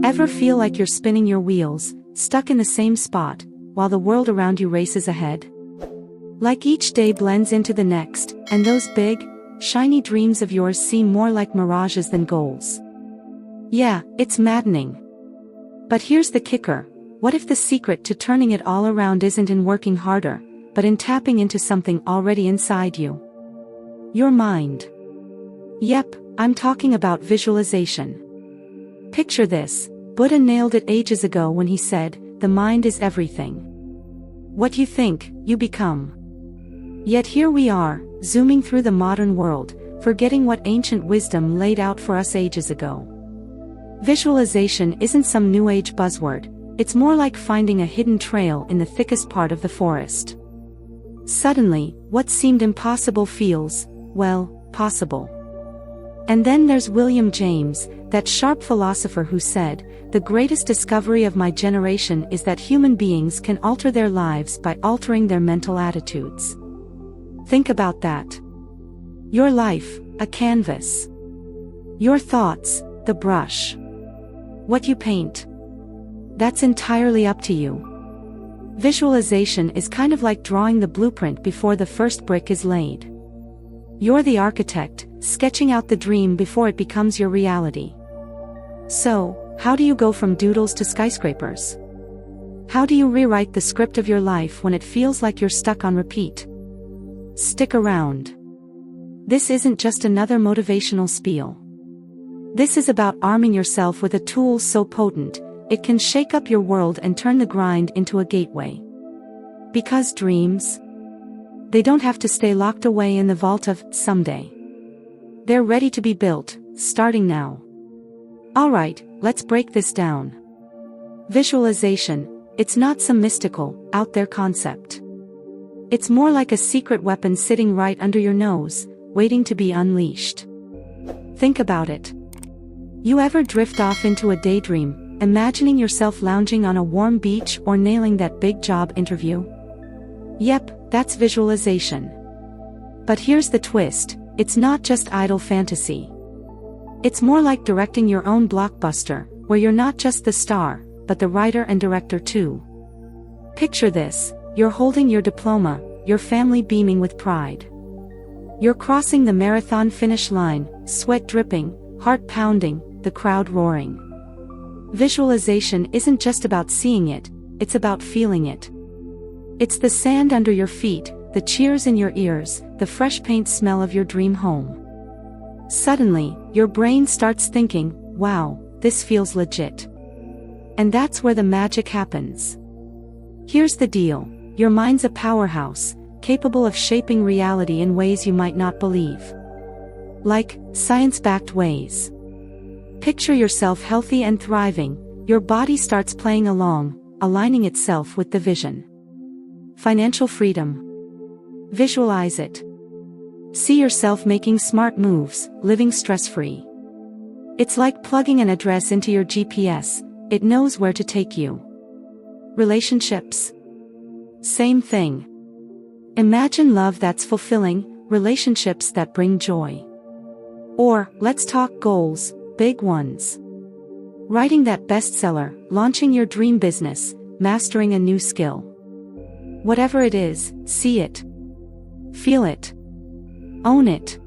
Ever feel like you're spinning your wheels, stuck in the same spot, while the world around you races ahead? Like each day blends into the next, and those big, shiny dreams of yours seem more like mirages than goals. Yeah, it's maddening. But here's the kicker: what if the secret to turning it all around isn't in working harder, but in tapping into something already inside you? Your mind. Yep, I'm talking about visualization. Picture this: Buddha nailed it ages ago when he said, "The mind is everything. What you think, you become." Yet here we are, zooming through the modern world, forgetting what ancient wisdom laid out for us ages ago. Visualization isn't some new age buzzword, it's more like finding a hidden trail in the thickest part of the forest. Suddenly, what seemed impossible feels, well, possible. And then there's William James, that sharp philosopher who said, "The greatest discovery of my generation is that human beings can alter their lives by altering their mental attitudes." Think about that. Your life, a canvas. Your thoughts, the brush. What you paint. That's entirely up to you. Visualization is kind of like drawing the blueprint before the first brick is laid. You're the architect, sketching out the dream before it becomes your reality. So, how do you go from doodles to skyscrapers? How do you rewrite the script of your life when it feels like you're stuck on repeat? Stick around. This isn't just another motivational spiel. This is about arming yourself with a tool so potent, it can shake up your world and turn the grind into a gateway. Because dreams, they don't have to stay locked away in the vault of someday. They're ready to be built, starting now. Alright, let's break this down. Visualization, it's not some mystical, out there concept. It's more like a secret weapon sitting right under your nose, waiting to be unleashed. Think about it. You ever drift off into a daydream, imagining yourself lounging on a warm beach or nailing that big job interview? Yep, that's visualization. But here's the twist: it's not just idle fantasy. It's more like directing your own blockbuster, where you're not just the star, but the writer and director too. Picture this: you're holding your diploma, your family beaming with pride. You're crossing the marathon finish line, sweat dripping, heart pounding, the crowd roaring. Visualization isn't just about seeing it, it's about feeling it. It's the sand under your feet, the cheers in your ears, the fresh paint smell of your dream home. Suddenly, your brain starts thinking, "Wow, this feels legit." And that's where the magic happens. Here's the deal: your mind's a powerhouse, capable of shaping reality in ways you might not believe. Like, science-backed ways. Picture yourself healthy and thriving, your body starts playing along, aligning itself with the vision. Financial freedom. Visualize it. See yourself making smart moves, living stress-free. It's like plugging an address into your GPS, it knows where to take you. Relationships. Same thing. Imagine love that's fulfilling, relationships that bring joy. Or, let's talk goals, big ones. Writing that bestseller, launching your dream business, mastering a new skill. Whatever it is, see it. Feel it. Own it.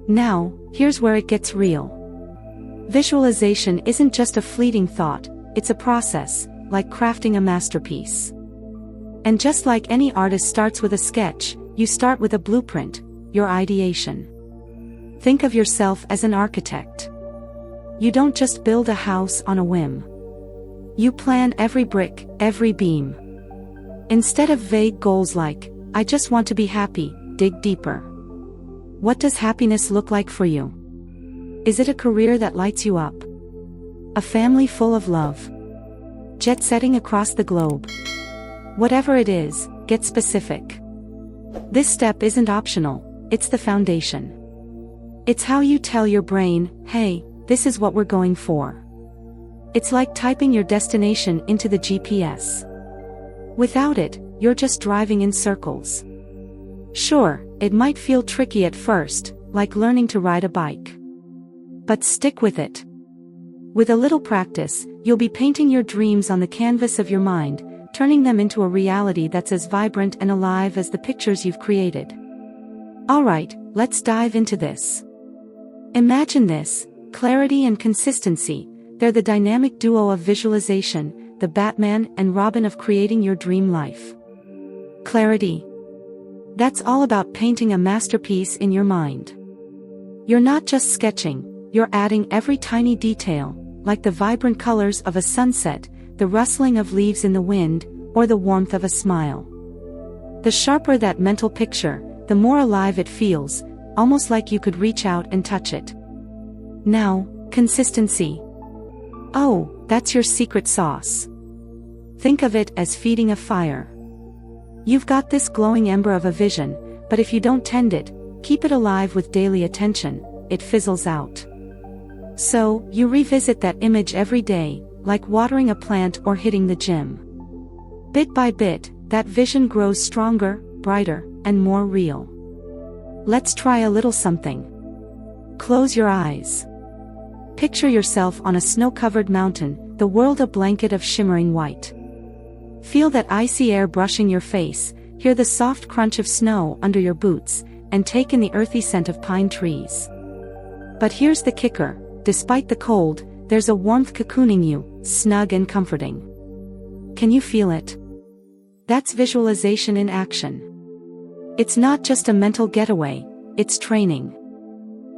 Now, here's where it gets real. Visualization isn't just a fleeting thought, it's a process, like crafting a masterpiece. And just like any artist starts with a sketch, you start with a blueprint, your ideation. Think of yourself as an architect. You don't just build a house on a whim. You plan every brick, every beam. Instead of vague goals like, "I just want to be happy," dig deeper. What does happiness look like for you? Is it a career that lights you up? A family full of love? Jet-setting across the globe? Whatever it is, get specific. This step isn't optional, it's the foundation. It's how you tell your brain, "Hey, this is what we're going for." It's like typing your destination into the GPS. Without it, you're just driving in circles. Sure, it might feel tricky at first, like learning to ride a bike. But stick with it. With a little practice, you'll be painting your dreams on the canvas of your mind, turning them into a reality that's as vibrant and alive as the pictures you've created. Alright, let's dive into this. Imagine this: clarity and consistency. They're the dynamic duo of visualization, the Batman and Robin of creating your dream life. Clarity. That's all about painting a masterpiece in your mind. You're not just sketching, you're adding every tiny detail, like the vibrant colors of a sunset, the rustling of leaves in the wind, or the warmth of a smile. The sharper that mental picture, the more alive it feels, almost like you could reach out and touch it. Now, consistency. Oh, that's your secret sauce. Think of it as feeding a fire. You've got this glowing ember of a vision, but if you don't tend it, keep it alive with daily attention, it fizzles out. So, you revisit that image every day, like watering a plant or hitting the gym. Bit by bit, that vision grows stronger, brighter, and more real. Let's try a little something. Close your eyes. Picture yourself on a snow-covered mountain, the world a blanket of shimmering white. Feel that icy air brushing your face, hear the soft crunch of snow under your boots, and take in the earthy scent of pine trees. But here's the kicker: despite the cold, there's a warmth cocooning you, snug and comforting. Can you feel it? That's visualization in action. It's not just a mental getaway, it's training.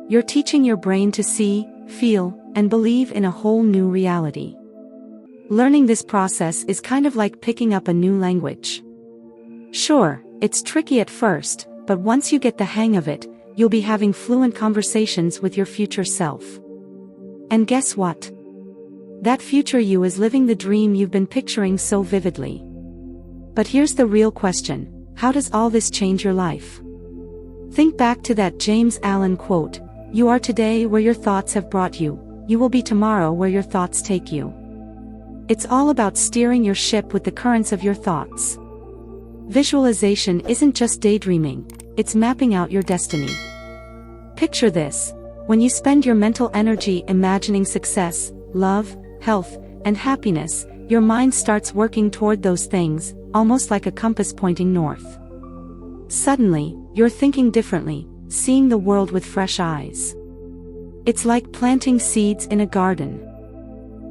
You're teaching your brain to see, feel, and believe in a whole new reality. Learning this process is kind of like picking up a new language. Sure, it's tricky at first, but once you get the hang of it, you'll be having fluent conversations with your future self. And guess what? That future you is living the dream you've been picturing so vividly. But here's the real question: how does all this change your life? Think back to that James Allen quote: "You are today where your thoughts have brought you, you will be tomorrow where your thoughts take you." It's all about steering your ship with the currents of your thoughts. Visualization isn't just daydreaming, it's mapping out your destiny. Picture this: when you spend your mental energy imagining success, love, health, and happiness, your mind starts working toward those things, almost like a compass pointing north. Suddenly, you're thinking differently, seeing the world with fresh eyes. It's like planting seeds in a garden.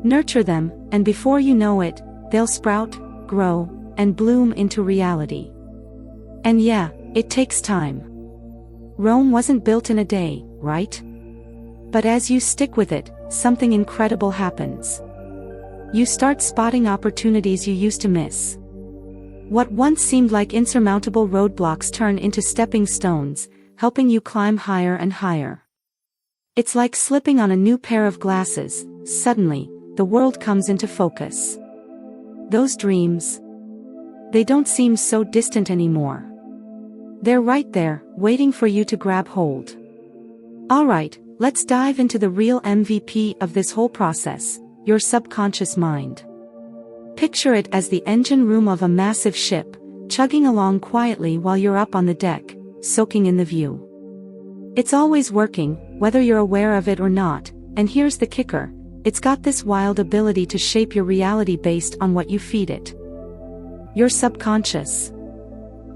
Nurture them, and before you know it, they'll sprout, grow, and bloom into reality. And yeah, it takes time. Rome wasn't built in a day, right? But as you stick with it, something incredible happens. You start spotting opportunities you used to miss. What once seemed like insurmountable roadblocks turn into stepping stones, helping you climb higher and higher. It's like slipping on a new pair of glasses. Suddenly, the world comes into focus. Those dreams, they don't seem so distant anymore. They're right there, waiting for you to grab hold. Alright, let's dive into the real MVP of this whole process: your subconscious mind. Picture it as the engine room of a massive ship, chugging along quietly while you're up on the deck, soaking in the view. It's always working, whether you're aware of it or not, and here's the kicker: it's got this wild ability to shape your reality based on what you feed it. Your subconscious.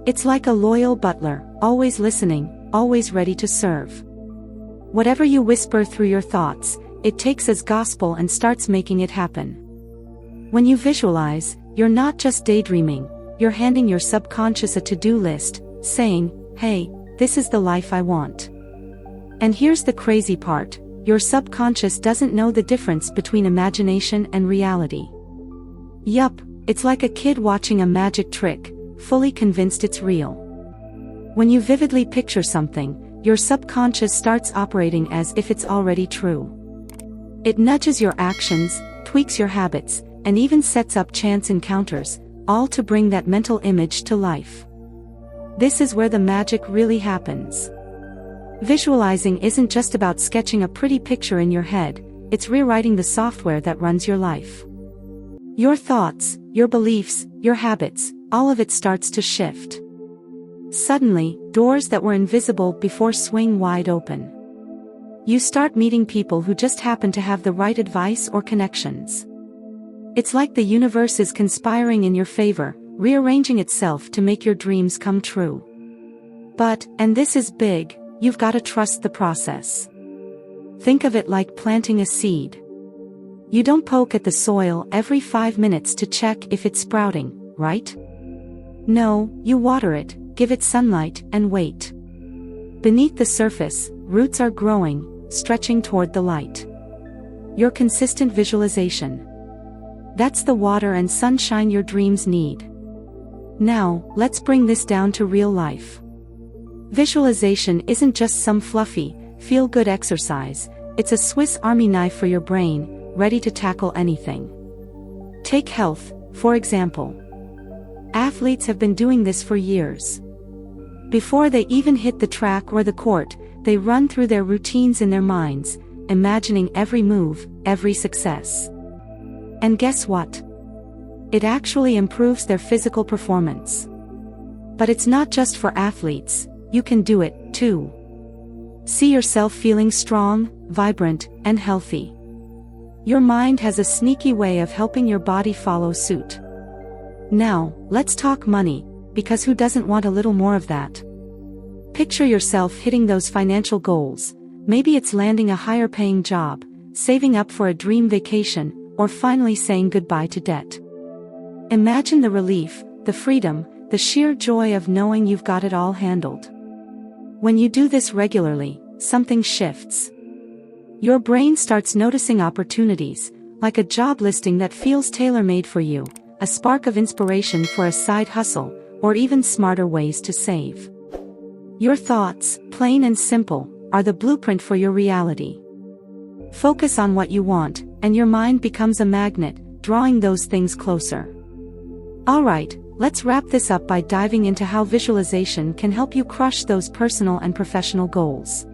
It's like a loyal butler, always listening, always ready to serve. Whatever you whisper through your thoughts, it takes as gospel and starts making it happen. When you visualize, you're not just daydreaming, you're handing your subconscious a to-do list, saying, "Hey, this is the life I want." And here's the crazy part: your subconscious doesn't know the difference between imagination and reality. Yup, it's like a kid watching a magic trick, fully convinced it's real. When you vividly picture something, your subconscious starts operating as if it's already true. It nudges your actions, tweaks your habits, and even sets up chance encounters, all to bring that mental image to life. This is where the magic really happens. Visualizing isn't just about sketching a pretty picture in your head, it's rewriting the software that runs your life. Your thoughts, your beliefs, your habits, all of it starts to shift. Suddenly, doors that were invisible before swing wide open. You start meeting people who just happen to have the right advice or connections. It's like the universe is conspiring in your favor, rearranging itself to make your dreams come true. But, and this is big, you've got to trust the process. Think of it like planting a seed. You don't poke at the soil every 5 minutes to check if it's sprouting, right? No, you water it, give it sunlight, and wait. Beneath the surface, roots are growing, stretching toward the light. Your consistent visualization. That's the water and sunshine your dreams need. Now, let's bring this down to real life. Visualization isn't just some fluffy, feel-good exercise, it's a Swiss Army knife for your brain, ready to tackle anything. Take health, for example. Athletes have been doing this for years. Before they even hit the track or the court, they run through their routines in their minds, imagining every move, every success. And guess what? It actually improves their physical performance. But it's not just for athletes, you can do it, too. See yourself feeling strong, vibrant, and healthy. Your mind has a sneaky way of helping your body follow suit. Now, let's talk money, because who doesn't want a little more of that? Picture yourself hitting those financial goals. Maybe it's landing a higher-paying job, saving up for a dream vacation, or finally saying goodbye to debt. Imagine the relief, the freedom, the sheer joy of knowing you've got it all handled. When you do this regularly, something shifts. Your brain starts noticing opportunities, like a job listing that feels tailor-made for you, a spark of inspiration for a side hustle, or even smarter ways to save. Your thoughts, plain and simple, are the blueprint for your reality. Focus on what you want, and your mind becomes a magnet, drawing those things closer. Alright, let's wrap this up by diving into how visualization can help you crush those personal and professional goals.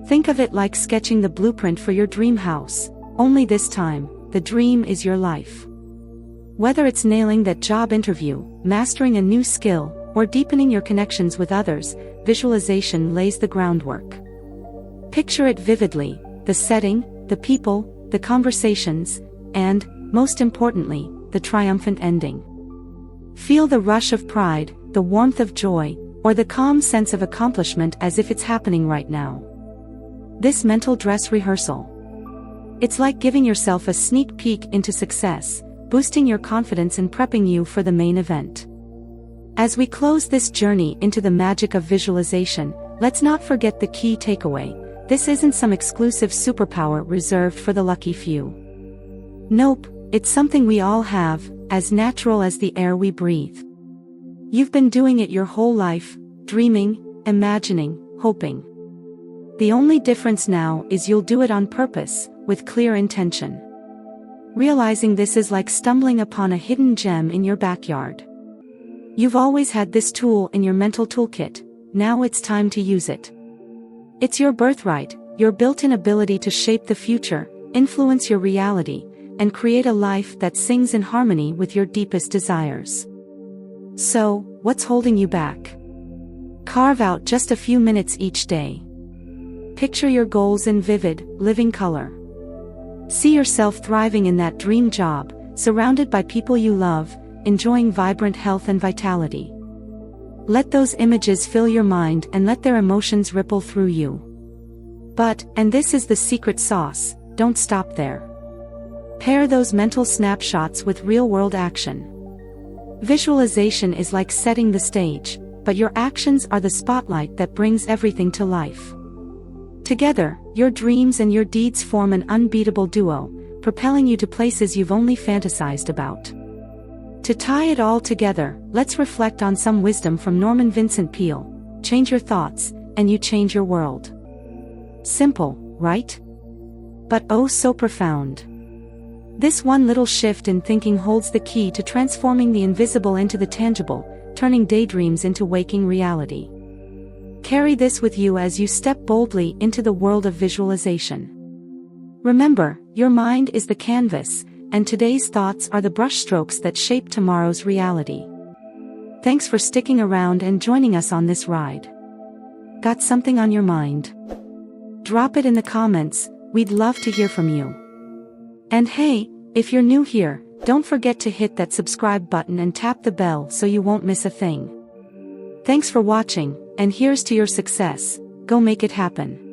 Think of it like sketching the blueprint for your dream house, only this time, the dream is your life. Whether it's nailing that job interview, mastering a new skill, or deepening your connections with others, visualization lays the groundwork. Picture it vividly, the setting, the people, the conversations, and, most importantly, the triumphant ending. Feel the rush of pride, the warmth of joy, or the calm sense of accomplishment as if it's happening right now. This mental dress rehearsal. It's like giving yourself a sneak peek into success, boosting your confidence and prepping you for the main event. As we close this journey into the magic of visualization, let's not forget the key takeaway. This isn't some exclusive superpower reserved for the lucky few. Nope, it's something we all have, as natural as the air we breathe. You've been doing it your whole life, dreaming, imagining, hoping. The only difference now is you'll do it on purpose, with clear intention. Realizing this is like stumbling upon a hidden gem in your backyard. You've always had this tool in your mental toolkit, now it's time to use it. It's your birthright, your built-in ability to shape the future, influence your reality, and create a life that sings in harmony with your deepest desires. So, what's holding you back? Carve out just a few minutes each day. Picture your goals in vivid, living color. See yourself thriving in that dream job, surrounded by people you love, enjoying vibrant health and vitality. Let those images fill your mind and let their emotions ripple through you. But, and this is the secret sauce, don't stop there. Pair those mental snapshots with real-world action. Visualization is like setting the stage, but your actions are the spotlight that brings everything to life. Together, your dreams and your deeds form an unbeatable duo, propelling you to places you've only fantasized about. To tie it all together, let's reflect on some wisdom from Norman Vincent Peale. Change your thoughts, and you change your world. Simple, right? But oh so profound. This one little shift in thinking holds the key to transforming the invisible into the tangible, turning daydreams into waking reality. Carry this with you as you step boldly into the world of visualization. Remember, your mind is the canvas, and today's thoughts are the brushstrokes that shape tomorrow's reality. Thanks for sticking around and joining us on this ride. Got something on your mind? Drop it in the comments, we'd love to hear from you. And hey, if you're new here, don't forget to hit that subscribe button and tap the bell so you won't miss a thing. Thanks for watching, and here's to your success. Go make it happen.